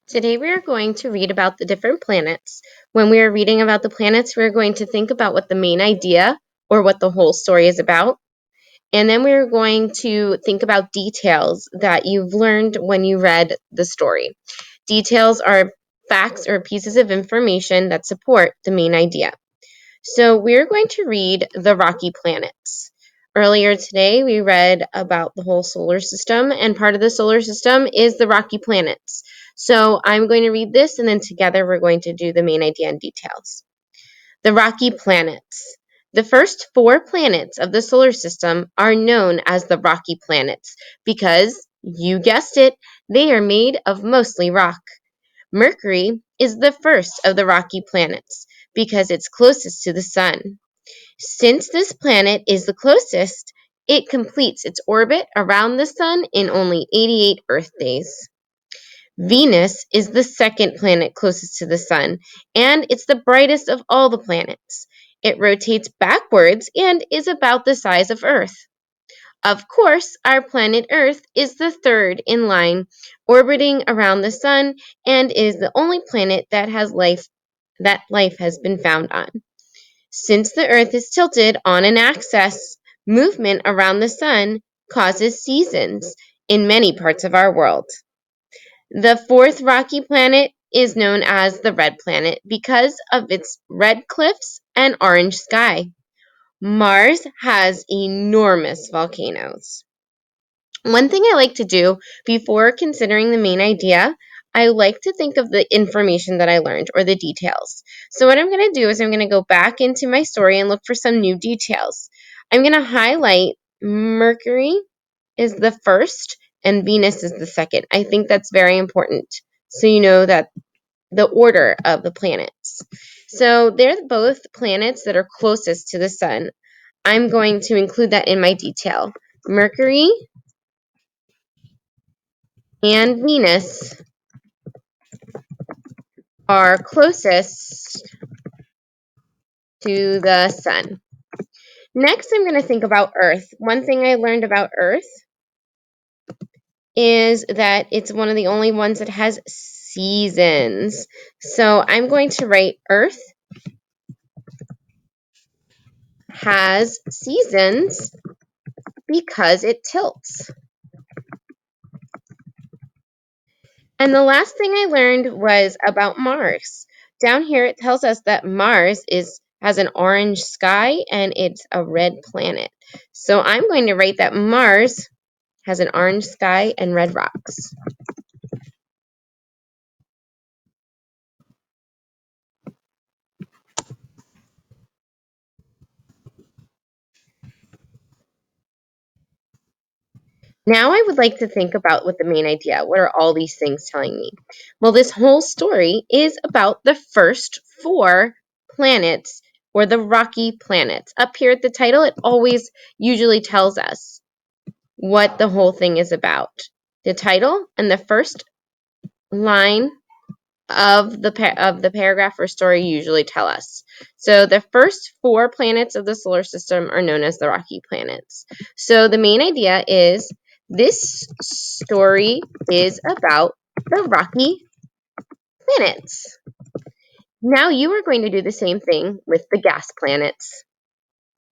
Today we are going to read about the different planets. When we are reading about the planets, we're going to think about what the main idea or what the whole story is about. And then we're going to think about details that you've learned when you read the story. Details are facts or pieces of information that support the main idea. So we're going to read the rocky planets. Earlier today, we read about the whole solar system, and part of the solar system is the rocky planets. So I'm going to read this, and then together we're going to do the main idea and details. The rocky planets. The first 4 planets of the solar system are known as the rocky planets because, you guessed it, they are made of mostly rock. Mercury is the first of the rocky planets because it's closest to the sun. Since this planet is the closest, it completes its orbit around the sun in only 88 Earth days. Venus is the second planet closest to the sun, and it's the brightest of all the planets. It rotates backwards and is about the size of Earth. Of course, our planet Earth is the third in line, orbiting around the sun, and is the only planet that life has been found on. Since the Earth is tilted on an axis, movement around the sun causes seasons in many parts of our world. The fourth rocky planet is known as the red planet because of its red cliffs and orange sky. Mars has enormous volcanoes. One thing I like to do before considering the main idea, I like to think of the information that I learned or the details. So what I'm going to do is I'm going to go back into my story and look for some new details. I'm going to highlight Mercury is the first and Venus is the second. I think that's very important. So you know that the order of the planets. So they're both planets that are closest to the sun. I'm going to include that in my detail. Mercury and Venus are closest to the sun. Next, I'm going to think about Earth. One thing I learned about Earth is that it's one of the only ones that has seasons. So I'm going to write Earth has seasons because it tilts. And the last thing I learned was about Mars. Down here it tells us that Mars has an orange sky and it's a red planet. So I'm going to write that Mars has an orange sky and red rocks. Now I would like to think about what the main idea. What are all these things telling me? Well, this whole story is about the first 4 planets or the rocky planets. Up here at the title, it always usually tells us what the whole thing is about. The title and the first line of the paragraph or story usually tell us. So the first 4 planets of the solar system are known as the rocky planets. So the main idea is this story is about the rocky planets. Now you are going to do the same thing with the gas planets.